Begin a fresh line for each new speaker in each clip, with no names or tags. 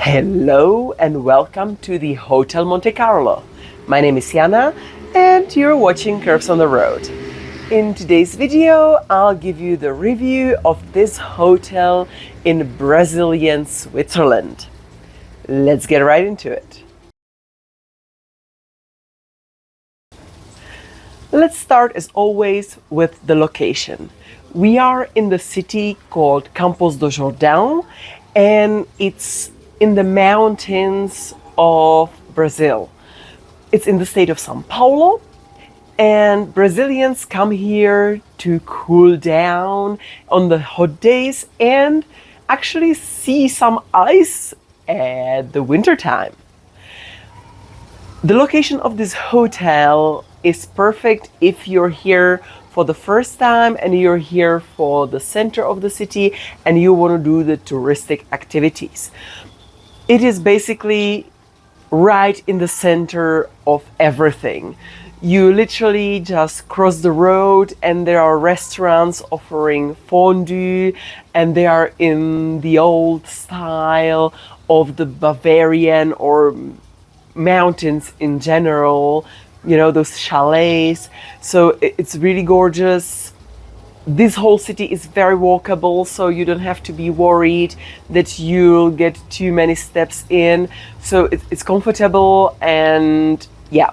Hello and welcome to the Hotel Monte Carlo. My name is Jana and you're watching Curves on the Road. In today's video, I'll give you the review of this hotel in Brazilian Switzerland. Let's get right into it. Let's start as always with the location. We are in the city called Campos do Jordão and it's in the mountains of Brazil. It's in the state of São Paulo, and Brazilians come here to cool down on the hot days and actually see some ice at the winter time. The location of this hotel is perfect if you're here for the first time and you're here for the center of the city and you want to do the touristic activities. It is basically right in the center of everything. You literally just cross the road and there are restaurants offering fondue and they are in the old style of the Bavarian or mountains in general, you know, those chalets. So it's really gorgeous. This whole city is very walkable, so you don't have to be worried that you'll get too many steps in. So it's comfortable and yeah,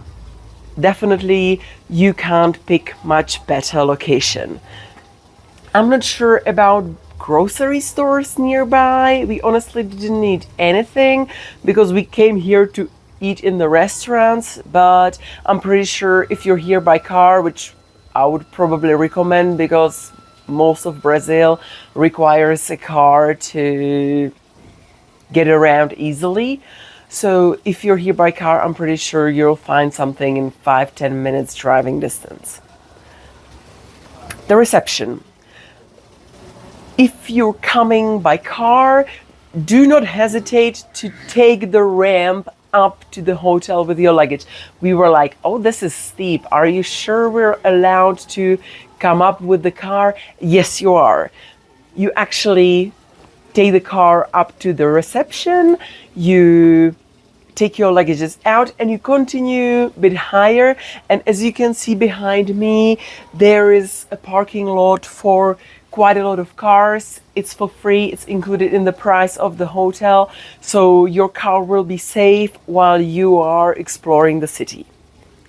definitely you can't pick much better location. I'm not sure about grocery stores nearby. We honestly didn't need anything because we came here to eat in the restaurants, but I'm pretty sure if you're here by car, which I would probably recommend because most of Brazil requires a car to get around easily. So if you're here by car, I'm pretty sure you'll find something in 5-10 minutes driving distance. The reception. If you're coming by car, do not hesitate to take the ramp up to the hotel with your luggage. We were like, oh, this is steep. Are you sure we're allowed to come up with the car? Yes, you are. You actually take the car up to the reception, you take your luggages out and you continue a bit higher. And as you can see behind me, there is a parking lot for quite a lot of cars. It's for free. It's included in the price of the hotel. So your car will be safe while you are exploring the city.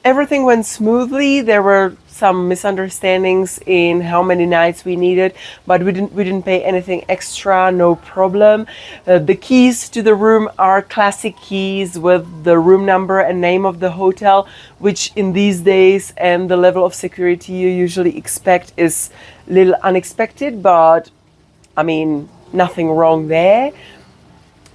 Everything went smoothly. There were some misunderstandings in how many nights we needed, but we didn't pay anything extra, no problem. The keys to the room are classic keys with the room number and name of the hotel, which in these days and the level of security you usually expect is a little unexpected, but I mean, nothing wrong there.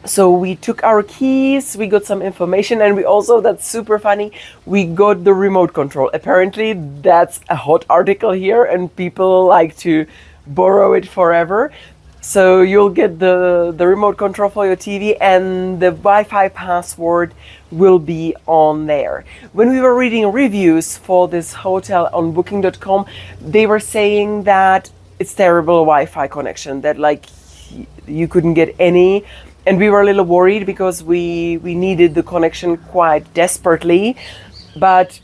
So we took our keys, we got some information, and we also, that's super funny, we got the remote control. Apparently that's a hot article here and people like to borrow it forever. So you'll get the remote control for your TV and the Wi-Fi password will be on there. When we were reading reviews for this hotel on booking.com, they were saying that it's terrible Wi-Fi connection, that like you couldn't get any. And we were a little worried because we needed the connection quite desperately. But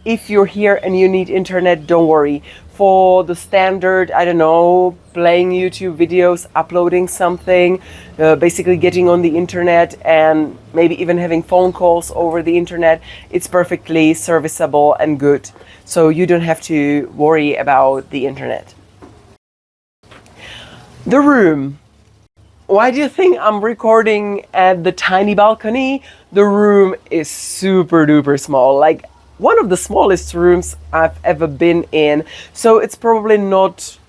if you're here and you need internet, don't worry. For the standard, I don't know, playing YouTube videos, uploading something, basically getting on the internet and maybe even having phone calls over the internet, it's perfectly serviceable and good. So you don't have to worry about the internet. The room. Why do you think I'm recording at the tiny balcony? The room is super duper small, like one of the smallest rooms I've ever been in. So it's probably not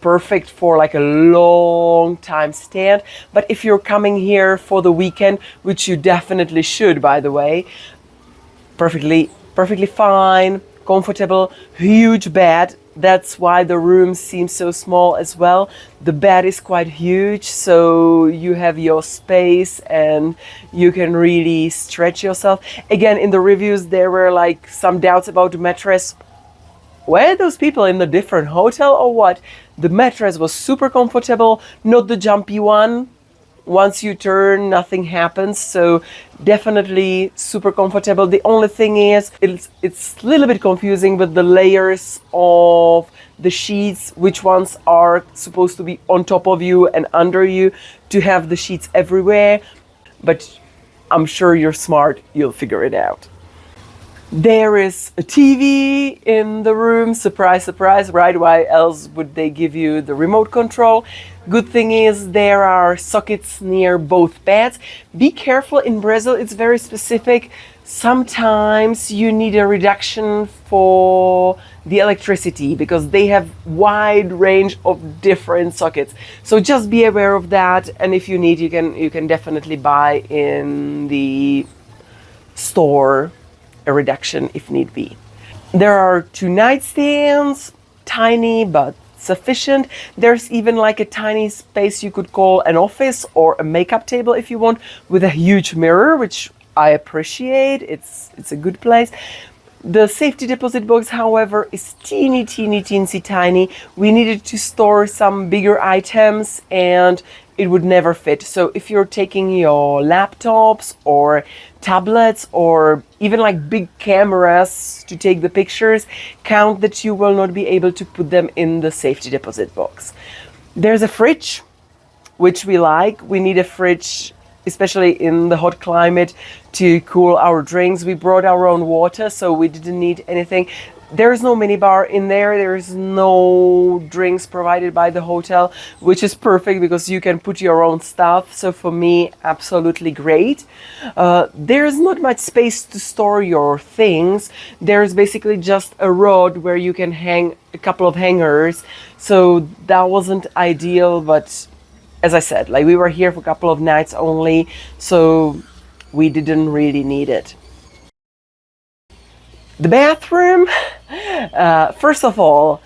perfect for like a long time stand. But if you're coming here for the weekend, which you definitely should, by the way, perfectly fine, comfortable, huge bed. That's why the room seems so small as well. The bed is quite huge, so you have your space and you can really stretch yourself. Again, in the reviews, there were like some doubts about the mattress. Were those people in a different hotel or what? The mattress was super comfortable, not the jumpy one. Once you turn, nothing happens. So definitely super comfortable. The only thing is, it's a little bit confusing with the layers of the sheets, which ones are supposed to be on top of you and under you, to have the sheets everywhere. But I'm sure you're smart, you'll figure it out. There is a TV in the room. Surprise, surprise, right? Why else would they give you the remote control? Good thing is there are sockets near both beds. Be careful, in Brazil it's very specific. Sometimes you need a reduction for the electricity because they have wide range of different sockets. So just be aware of that, and if you need, you can definitely buy in the store a reduction if need be. There are 2 nightstands, tiny but sufficient. There's even like a tiny space you could call an office or a makeup table if you want, with a huge mirror, which I appreciate. It's a good place. The safety deposit box, however, is teensy tiny. We needed to store some bigger items and it would never fit. So if you're taking your laptops or tablets or even like big cameras to take the pictures, count that you will not be able to put them in the safety deposit box. There's a fridge, which we like. We need a fridge, especially in the hot climate, to cool our drinks. We brought our own water, so we didn't need anything. There's no minibar in there. There's no drinks provided by the hotel, which is perfect because you can put your own stuff. So for me, absolutely great. There's not much space to store your things. There's basically just a rod where you can hang a couple of hangers. So that wasn't ideal, but as I said, like, we were here for a couple of nights only, so we didn't really need it. The bathroom, first of all,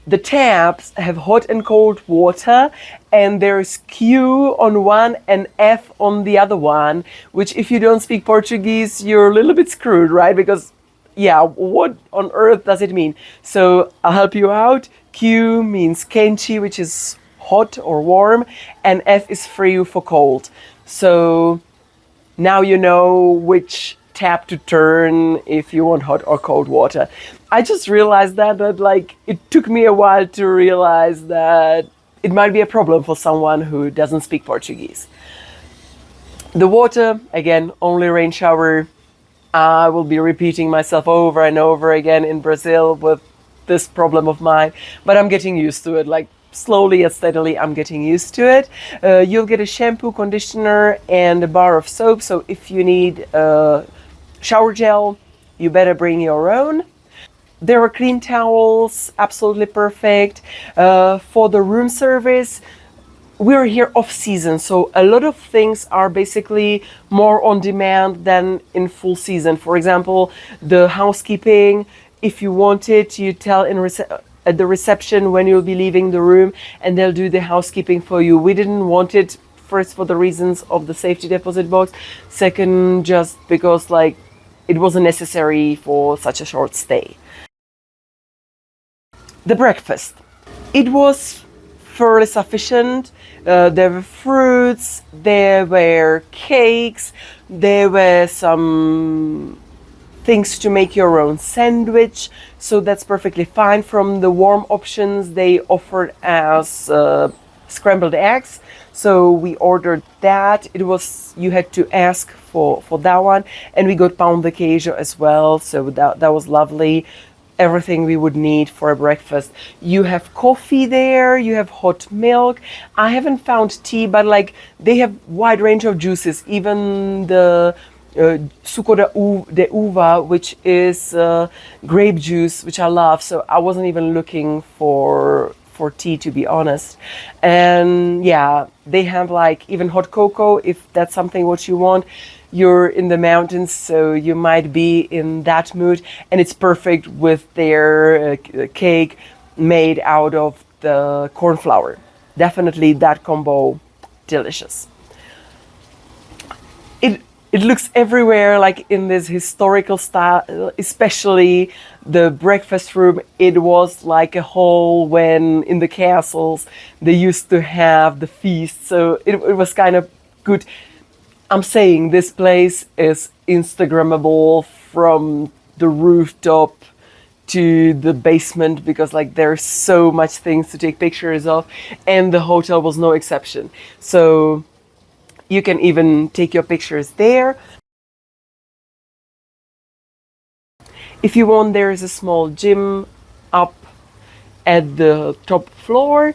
the taps have hot and cold water, and there's Q on one and F on the other one, which, if you don't speak Portuguese, you're a little bit screwed, right? Because, yeah, what on earth does it mean? So I'll help you out. Q means quente, which is hot or warm, and F is frio for cold. So now you know which tap to turn if you want hot or cold water. I just realized that like, it took me a while to realize that it might be a problem for someone who doesn't speak Portuguese. The water, again, only rain shower. I will be repeating myself over and over again in Brazil with this problem of mine, but I'm getting used to it. Like, slowly and steadily, I'm getting used to it. You'll get a shampoo, conditioner, and a bar of soap. So if you need shower gel, you better bring your own. There are clean towels, absolutely perfect. For the room service, we're here off season, so a lot of things are basically more on demand than in full season. For example, the housekeeping, if you want it, you tell at the reception when you'll be leaving the room, and they'll do the housekeeping for you. We didn't want it, first for the reasons of the safety deposit box, second just because like it wasn't necessary for such a short stay. The breakfast, it was fairly sufficient. There were fruits, there were cakes, there were some things to make your own sandwich, so that's perfectly fine. From the warm options, they offered us scrambled eggs, so we ordered that. It was, you had to ask for that one, and we got pão de queijo as well, so that was lovely. Everything we would need for a breakfast. You have coffee there, you have hot milk. I haven't found tea, but like, they have wide range of juices, even the suco de uva, which is grape juice, which I love. So I wasn't even looking for tea, to be honest. And yeah, they have like even hot cocoa if that's something what you want. You're in the mountains, so you might be in that mood, and it's perfect with their cake. made out of the corn flour. Definitely that combo, delicious. It looks everywhere, like in this historical style, especially the breakfast room. It was like a hall when in the castles they used to have the feast, so it was kind of good. I'm saying this place is Instagrammable from the rooftop to the basement, because like there's so much things to take pictures of, and the hotel was no exception. So you can even take your pictures there. If you want, there is a small gym up at the top floor.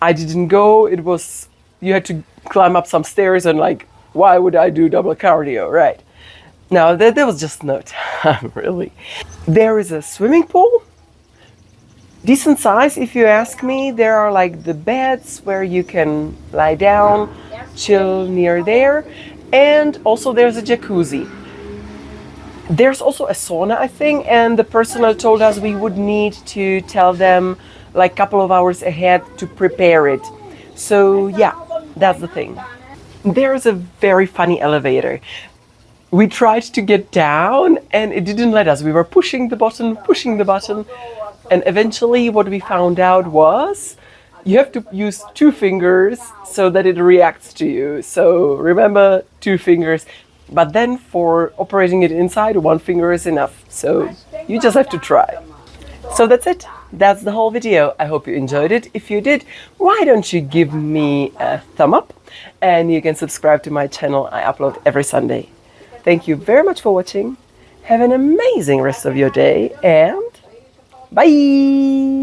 I didn't go. It was, you had to climb up some stairs, and like, why would I do double cardio, right? No, there was just no time, really. There is a swimming pool, decent size if you ask me. There are like the beds where you can lie down, chill near there, and also there's a jacuzzi. There's also a sauna, I think, and the personnel told us we would need to tell them like a couple of hours ahead to prepare it. So yeah, that's the thing. There's a very funny elevator. We tried to get down and it didn't let us. We were pushing the button, and eventually what we found out was you have to use two fingers so that it reacts to you. So remember, two fingers. But then for operating it inside, one finger is enough. So you just have to try. So that's it. That's the whole video. I hope you enjoyed it. If you did, why don't you give me a thumb up? And you can subscribe to my channel. I upload every Sunday. Thank you very much for watching. Have an amazing rest of your day, and bye!